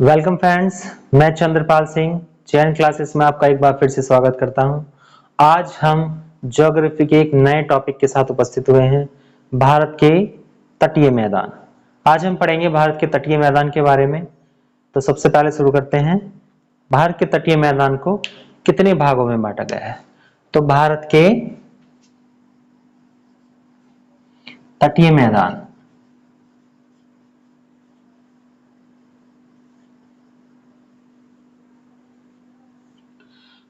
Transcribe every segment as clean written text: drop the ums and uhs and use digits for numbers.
Welcome friends, मैं चंद्रपाल सिंह चयन classes में आपका एक बार फिर से स्वागत करता हूं। आज हम ज्योग्राफी के एक नए टॉपिक के साथ उपस्थित हुए हैं, भारत के तटीय मैदान। आज हम पढ़ेंगे भारत के तटीय मैदान के बारे में। तो सबसे पहले शुरू करते हैं, भारत के तटीय मैदान को कितने भागों में बांटा गया है। तो भारत के तटीय मैदान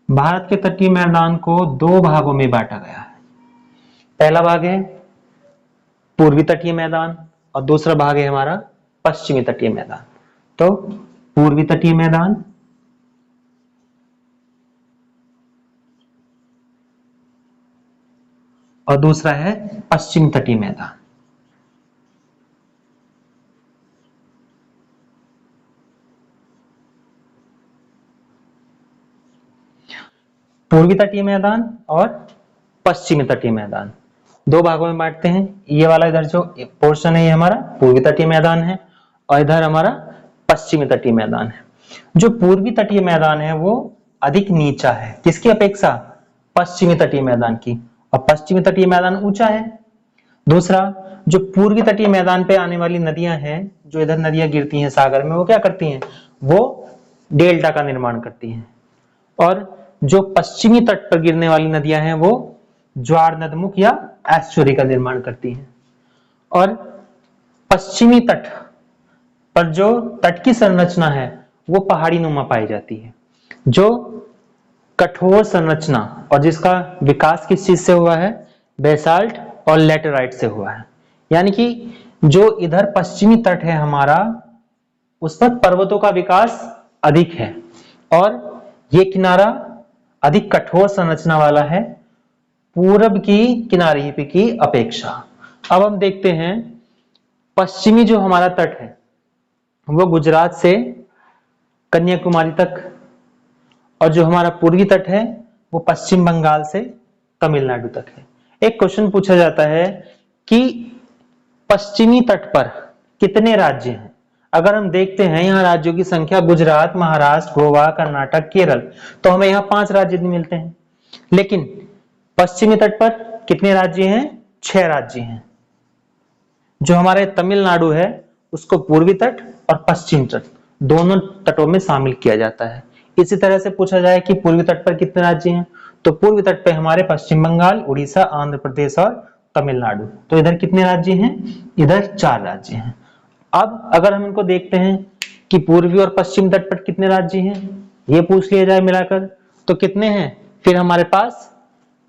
भारत के तटीय मैदान को दो भागों में बांटा गया है। पहला भाग है पूर्वी तटीय मैदान और दूसरा भाग है हमारा पश्चिमी तटीय मैदान। तो पूर्वी तटीय मैदान और दूसरा है पश्चिमी तटीय मैदान। पूर्वी तटीय मैदान और पश्चिमी तटीय मैदान दो भागों में बांटते हैं। ये वाला इधर जो पोर्शन है ये हमारा पूर्वी तटीय मैदान है और इधर हमारा पश्चिमी तटीय मैदान है। जो पूर्वी तटीय मैदान है वो अधिक नीचा है, किसकी अपेक्षा? पश्चिमी तटीय मैदान की, और पश्चिमी तटीय मैदान ऊंचा है। दूसरा, जो पूर्वी तटीय मैदान पे आने वाली नदियां हैं, जो इधर नदियां गिरती हैं सागर में, वो क्या करती हैं? वो डेल्टा का निर्माण करती हैं। और जो पश्चिमी तट पर गिरने वाली नदियां हैं वो ज्वार नदमुख या एस्चुरी का निर्माण करती हैं। और पश्चिमी तट पर जो तट की संरचना है वो पहाड़ी नुमा पाई जाती है। जो कठोर संरचना और जिसका विकास किस चीज से हुआ है? बेसाल्ट और लैटेराइट से हुआ है। यानी कि जो इधर पश्चिमी तट है हमारा, उस पर पर्वतों का विकास अधिक है और ये किनारा अधिक कठोर संरचना वाला है पूरब की किनारे की अपेक्षा। अब हम देखते हैं, पश्चिमी जो हमारा तट है वो गुजरात से कन्याकुमारी तक, और जो हमारा पूर्वी तट है वो पश्चिम बंगाल से तमिलनाडु तक है। एक क्वेश्चन पूछा जाता है कि पश्चिमी तट पर कितने राज्य हैं? अगर हम देखते हैं यहाँ राज्यों की संख्या गुजरात, महाराष्ट्र, गोवा, कर्नाटक, केरल, तो हमें यहाँ 5 राज्य मिलते हैं। लेकिन पश्चिमी तट पर कितने राज्य हैं? 6 राज्य हैं। जो हमारे तमिलनाडु है उसको पूर्वी तट और पश्चिम तट दोनों तटों में शामिल किया जाता है। इसी तरह से पूछा जाए कि पूर्वी तट पर कितने राज्य हैं, तो पूर्वी तट पे हमारे पश्चिम बंगाल, उड़ीसा, आंध्र प्रदेश और तमिलनाडु। तो इधर कितने राज्य हैं? इधर 4 राज्य हैं। अब अगर हम इनको देखते हैं कि पूर्वी और पश्चिम तट पर कितने राज्य हैं, ये पूछ लिया जाए मिलाकर, तो कितने हैं? फिर हमारे पास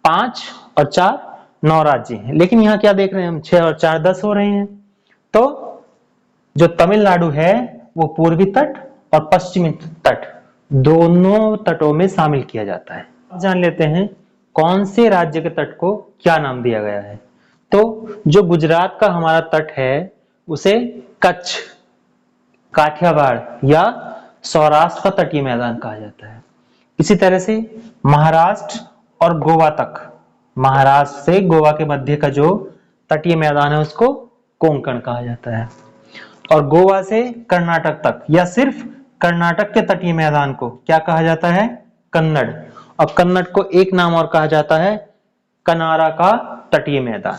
5 और 4 9 राज्य हैं। लेकिन यहाँ क्या देख रहे हैं हम? 6 और 4 10 हो रहे हैं। तो जो तमिलनाडु है वो पूर्वी तट और पश्चिमी तट दोनों तटों में शामिल किया जाता है। अब जान लेते हैं कौन से राज्य के तट को क्या नाम दिया गया है। तो जो गुजरात का हमारा तट है उसे कच्छ, काठियावाड़ या सौराष्ट्र का तटीय मैदान कहा जाता है। इसी तरह से महाराष्ट्र और गोवा तक, महाराष्ट्र से गोवा के मध्य का जो तटीय मैदान है उसको कोंकण कहा जाता है। और गोवा से कर्नाटक तक या सिर्फ कर्नाटक के तटीय मैदान को क्या कहा जाता है? कन्नड़। और कन्नड़ को एक नाम और कहा जाता है कनारा का तटीय मैदान।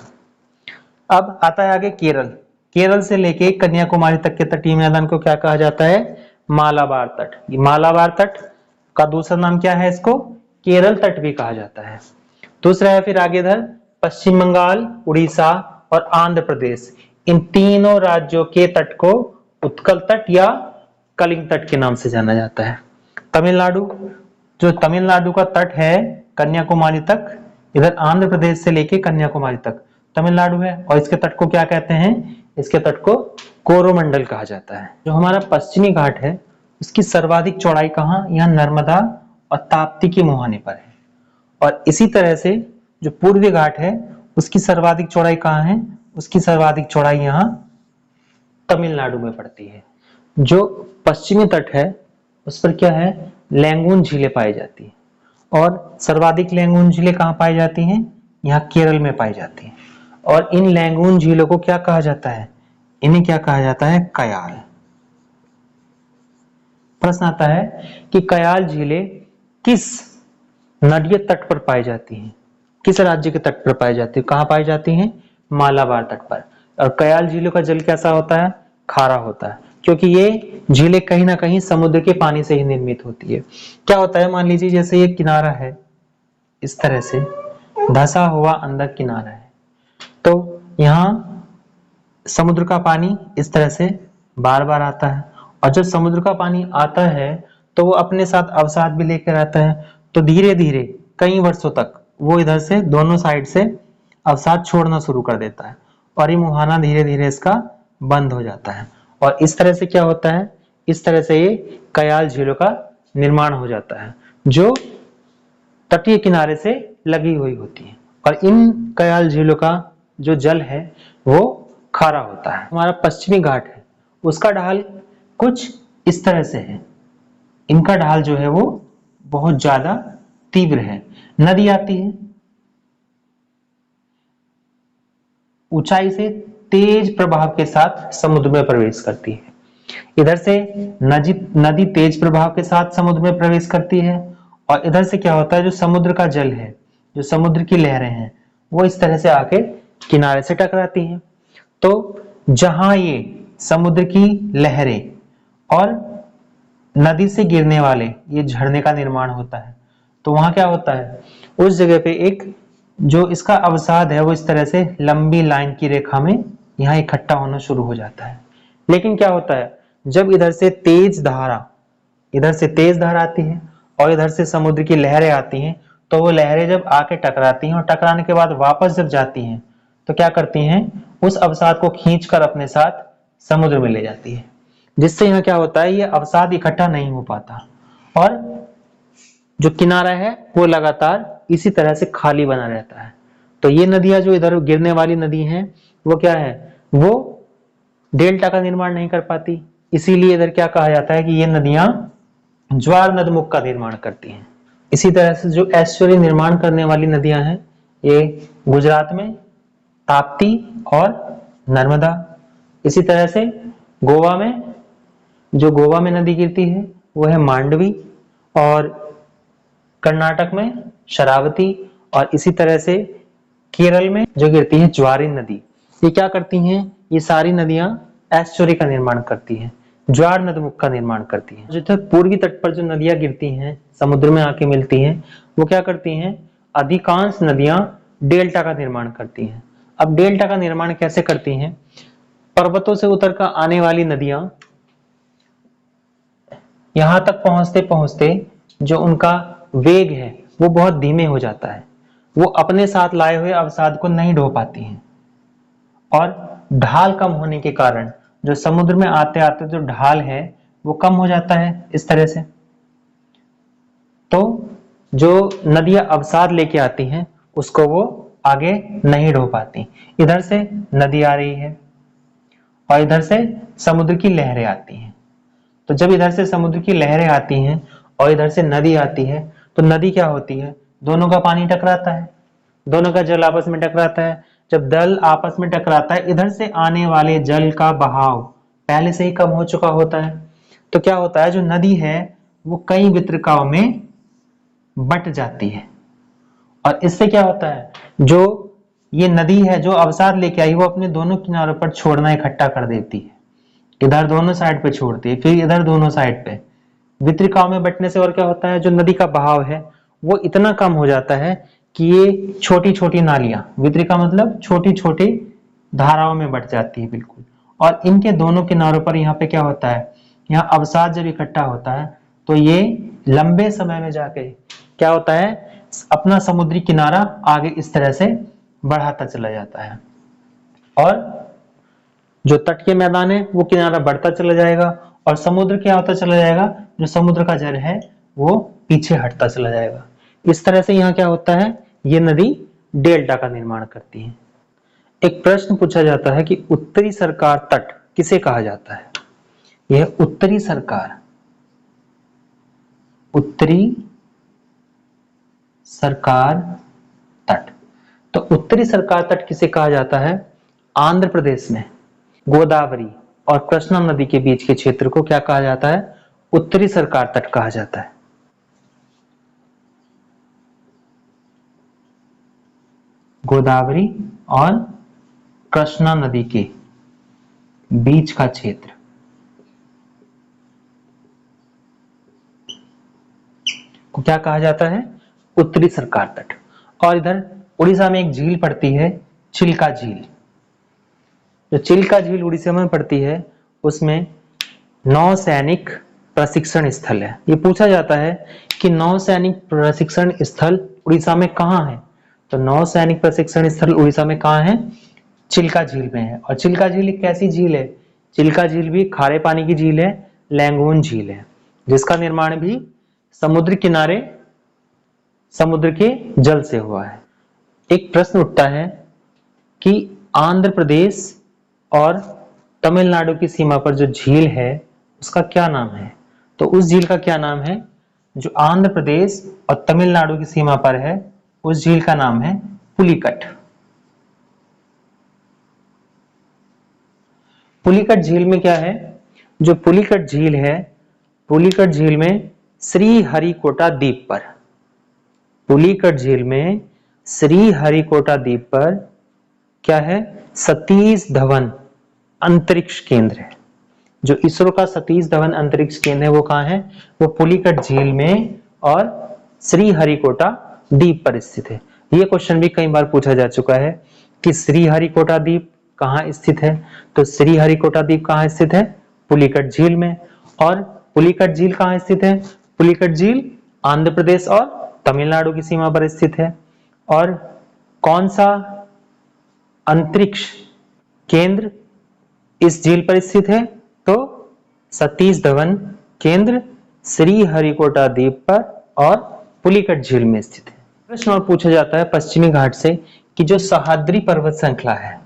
अब आता है आगे केरल। केरल से लेके कन्याकुमारी तक के तटीय मैदान को क्या कहा जाता है? मालाबार तट। ये मालाबार तट का दूसरा नाम क्या है? इसको केरल तट भी कहा जाता है। दूसरा है फिर आगे इधर पश्चिम बंगाल, उड़ीसा और आंध्र प्रदेश, इन तीनों राज्यों के तट को उत्कल तट या कलिंग तट के नाम से जाना जाता है। तमिलनाडु, जो तमिलनाडु का तट है कन्याकुमारी तक, इधर आंध्र प्रदेश से लेके कन्याकुमारी तक तमिलनाडु है, और इसके तट को क्या कहते हैं? इसके तट को कोरोमंडल कहा जाता है। जो हमारा पश्चिमी घाट है उसकी सर्वाधिक चौड़ाई कहाँ? यहाँ नर्मदा और ताप्ती के मुहाने पर है। और इसी तरह से जो पूर्वी घाट है उसकी सर्वाधिक चौड़ाई कहाँ है? उसकी सर्वाधिक चौड़ाई यहाँ तमिलनाडु में पड़ती है। जो पश्चिमी तट है उस पर क्या है? लैंगून झीलें पाई जाती है, और सर्वाधिक लैंगून झीलें कहाँ पाई जाती हैं? यहाँ केरल में पाई जाती हैं। और इन लैंगून झीलों को क्या कहा जाता है? इन्हें क्या कहा जाता है? कयाल। प्रश्न आता है कि कयाल झीलें किस नदीय तट पर पाई जाती हैं, किस राज्य के तट पर पाई जाती है, कहाँ पाई जाती हैं, मालाबार तट पर। और कयाल झीलों का जल कैसा होता है, खारा होता है, क्योंकि ये झीलें कहीं ना कहीं समुद्र के पानी से ही निर्मित होती है। क्या होता है, मान लीजिए जैसे ये किनारा है, इस तरह से धंसा हुआ अंदर किनारा है, तो यहाँ समुद्र का पानी इस तरह से बार बार आता है, और जब समुद्र का पानी आता है तो वो अपने साथ अवसाद भी लेकर आता है, तो धीरे धीरे कई वर्षों तक वो इधर से दोनों साइड से अवसाद छोड़ना शुरू कर देता है, और ये मुहाना धीरे धीरे इसका बंद हो जाता है, और इस तरह से क्या होता है, इस तरह से ये कयाल झीलों का निर्माण हो जाता है, जो तटीय किनारे से लगी हुई होती है। और इन कयाल झीलों का जो जल है वो खारा होता है। हमारा पश्चिमी घाट है, उसका ढाल कुछ इस तरह से है, इनका ढाल जो है वो बहुत ज्यादा तीव्र है। नदी आती है, ऊंचाई से तेज प्रभाव के साथ समुद्र में प्रवेश करती है। इधर से नदी तेज प्रभाव के साथ समुद्र में प्रवेश करती है, और इधर से क्या होता है, जो समुद्र का जल है, जो समुद्र की लहरें हैं, वो इस तरह से आके किनारे से टकराती हैं। तो जहां ये समुद्र की लहरें और नदी से गिरने वाले ये झरने का निर्माण होता है, तो वहां क्या होता है, उस जगह पे एक जो इसका अवसाद है वो इस तरह से लंबी लाइन की रेखा में यहाँ इकट्ठा होना शुरू हो जाता है। लेकिन क्या होता है, जब इधर से तेज धारा आती है और इधर से समुद्र की लहरें आती हैं, तो वो लहरें जब आके टकराती हैं और टकराने के बाद वापस जब जाती हैं, तो क्या करती हैं, उस अवसाद को खींचकर अपने साथ समुद्र में ले जाती है, जिससे यहाँ क्या होता है, ये अवसाद इकट्ठा नहीं हो पाता, और जो किनारा है वो लगातार इसी तरह से खाली बना रहता है। तो ये नदियां जो इधर गिरने वाली नदी हैं, वो क्या है, वो डेल्टा का निर्माण नहीं कर पाती, इसीलिए इधर क्या कहा जाता है कि ये नदियां ज्वार नदमुख का निर्माण करती हैं। इसी तरह से जो ऐश्वर्य निर्माण करने वाली नदियां हैं, ये गुजरात में ताप्ती और नर्मदा। इसी तरह से गोवा में नदी गिरती है वो है मांडवी, और कर्नाटक में शरावती, और इसी तरह से केरल में जो गिरती है ज्वारी नदी। ये क्या करती हैं, ये सारी नदियां ऐश्वर्य का निर्माण करती हैं, ज्वार नदमुख का निर्माण करती हैं। जो पूर्वी तट पर जो नदियां गिरती हैं, समुद्र में आके मिलती हैं, वो क्या करती हैं, अधिकांश नदियां डेल्टा का निर्माण करती हैं। अब डेल्टा का निर्माण कैसे करती हैं, पर्वतों से उतर कर आने वाली नदियां यहां तक पहुंचते पहुंचते जो उनका वेग है वो बहुत धीमे हो जाता है, वो अपने साथ लाए हुए अवसाद को नहीं ढो पाती हैं, और ढाल कम होने के कारण जो समुद्र में आते आते जो ढाल है वो कम हो जाता है इस तरह से। तो जो नदियां अवसाद लेके आती हैं उसको वो आगे नहीं ढो पाती। इधर से नदी आ रही है और इधर से समुद्र की लहरें आती हैं, तो जब इधर से समुद्र की लहरें आती हैं और इधर से नदी आती है, तो नदी क्या होती है, दोनों का पानी टकराता है, दोनों का जल आपस में टकराता है। जब जल आपस में टकराता है, इधर से आने वाले जल का बहाव पहले से ही कम हो चुका होता है, तो क्या होता है, जो नदी है वो कई वितरकाओं में बट जाती है, और इससे क्या होता है, जो ये नदी है जो अवसाद लेके आई वो अपने दोनों किनारों पर छोड़ना इकट्ठा कर देती है, इधर दोनों साइड पे छोड़ती है, फिर इधर दोनों साइड पे। वितरिकाओं में बटने से और क्या होता है, जो नदी का बहाव है वो इतना कम हो जाता है कि ये छोटी छोटी नालियां, वितरिका मतलब छोटी छोटी धाराओं में बट जाती है बिल्कुल, और इनके दोनों किनारों पर यहाँ पे क्या होता है, यहाँ अवसाद जब इकट्ठा होता है तो ये लंबे समय में जाके क्या होता है, अपना समुद्री किनारा आगे इस तरह से बढ़ाता चला जाता है, और जो तट के मैदान है वो किनारा बढ़ता चला जाएगा, और समुद्र क्या होता चला जाएगा, जो समुद्र का जल है वो पीछे हटता चला जाएगा। इस तरह से यहाँ क्या होता है, ये नदी डेल्टा का निर्माण करती है। एक प्रश्न पूछा जाता है कि उत्तरी सरकार तट किसे कहा जाता है। यह उत्तरी सरकार तट, तो उत्तरी सरकार तट किसे कहा जाता है, आंध्र प्रदेश में गोदावरी और कृष्णा नदी के बीच के क्षेत्र को क्या कहा जाता है, उत्तरी सरकार तट कहा जाता है। गोदावरी और कृष्णा नदी के बीच का क्षेत्र को क्या कहा जाता है? उत्तरी सरकार तट। और इधर उड़ीसा में एक झील पड़ती है, चिल्का झील। जो चिल्का झील उड़ीसा में पड़ती है, उसमें नौसैनिक प्रशिक्षण स्थल है। ये पूछा जाता है कि नौसैनिक प्रशिक्षण स्थल उड़ीसा में कहाँ है? तो नौसैनिक प्रशिक्षण स्थल उड़ीसा में कहाँ है? चिल्का झील में है। और चिल्का झील एक कैसी झील है? चिल्का झील भी खारे पानी की झील है, लैंगून झील है, जिसका निर्माण भी समुद्र किनारे समुद्र के जल से हुआ है। एक प्रश्न उठता है कि आंध्र प्रदेश और तमिलनाडु की सीमा पर जो झील है उसका क्या नाम है? तो उस झील का क्या नाम है जो आंध्र प्रदेश और तमिलनाडु की सीमा पर है? उस झील का नाम है पुलिकट। पुलिकट झील में क्या है? जो पुलिकट झील है, पुलिकट झील में श्रीहरिकोटा द्वीप पर, पुलिकट झील में श्रीहरिकोटा द्वीप पर क्या है? सतीश धवन अंतरिक्ष केंद्र है। जो इसरो का सतीश धवन अंतरिक्ष केंद्र है वो कहाँ है? वो पुलिकट झील में और श्रीहरिकोटा द्वीप पर स्थित है। ये क्वेश्चन भी कई बार पूछा जा चुका है कि श्रीहरिकोटा द्वीप कहाँ स्थित है? तो श्रीहरिकोटा द्वीप कहाँ स्थित है? पुलिकट झील में। और पुलिकट झील कहाँ स्थित है? पुलिकट झील आंध्र प्रदेश और तमिलनाडु की सीमा पर स्थित है। और कौन सा अंतरिक्ष केंद्र इस झील पर स्थित है? तो सतीश धवन केंद्र श्रीहरिकोटा द्वीप पर और पुलिकट झील में स्थित है। प्रश्न और पूछा जाता है पश्चिमी घाट से कि जो सह्याद्री पर्वत श्रृंखला है,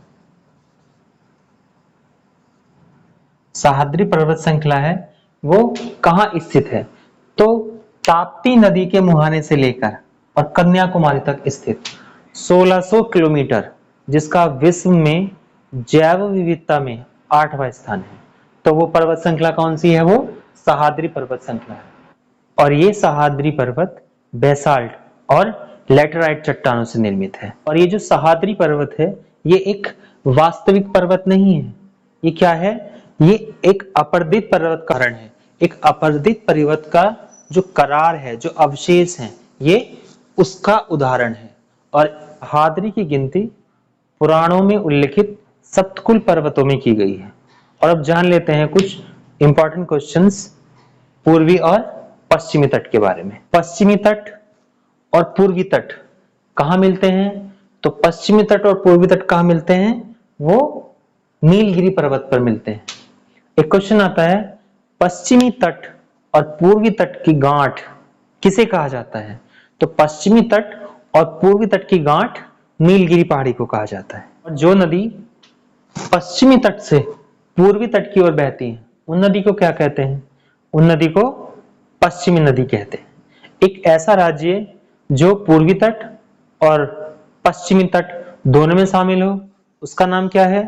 सह्याद्री पर्वत श्रृंखला है वो कहाँ स्थित है? तो ताप्ती नदी के मुहाने से लेकर और कन्याकुमारी तक स्थित 1600 किलोमीटर, जिसका विश्व में जैव विविधता में 8वां स्थान है। तो वो पर्वत श्रृंखला कौन सी है? वो सह्याद्री पर्वत श्रृंखला है। और ये सह्याद्री पर्वत बेसाल्ट और लैटेराइट चट्टानों से निर्मित है। और ये जो सह्याद्री पर्वत है ये एक वास्तविक पर्वत नहीं है। ये क्या है? ये एक अपरदित पर्वत कारण है। एक अपरदित पर्वत का जो करार है, जो अवशेष हैं, ये उसका उदाहरण है। और सह्याद्री की गिनती पुराणों में उल्लिखित सप्तकुल पर्वतों में की गई है। और अब जान लेते हैं कुछ इंपॉर्टेंट क्वेश्चंस पूर्वी और पश्चिमी तट के बारे में। पश्चिमी तट और पूर्वी तट कहाँ मिलते हैं? तो पश्चिमी तट और पूर्वी तट कहाँ मिलते हैं? वो नीलगिरी पर्वत पर मिलते हैं। एक क्वेश्चन आता है पश्चिमी तट और पूर्वी तट की गांठ किसे कहा जाता है? तो पश्चिमी तट और पूर्वी तट की गांठ नीलगिरी पहाड़ी को कहा जाता है। और जो नदी पश्चिमी तट से पूर्वी तट की ओर बहती है उन नदी को क्या कहते हैं? उन नदी को पश्चिमी नदी कहते हैं। एक ऐसा राज्य जो पूर्वी तट और पश्चिमी तट दोनों में शामिल हो उसका नाम क्या है?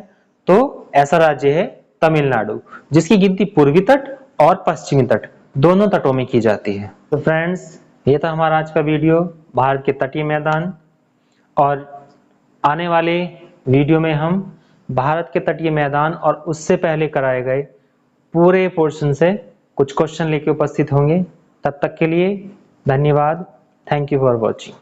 तो ऐसा राज्य है तमिलनाडु, जिसकी गिनती पूर्वी तट और पश्चिमी तट दोनों तटों में की जाती है। तो फ्रेंड्स, ये था हमारा आज का वीडियो भारत के तटीय मैदान। और आने वाले वीडियो में हम भारत के तटीय मैदान और उससे पहले कराए गए पूरे पोर्शन से कुछ क्वेश्चन लेके उपस्थित होंगे। तब तक के लिए धन्यवाद। Thank you for watching.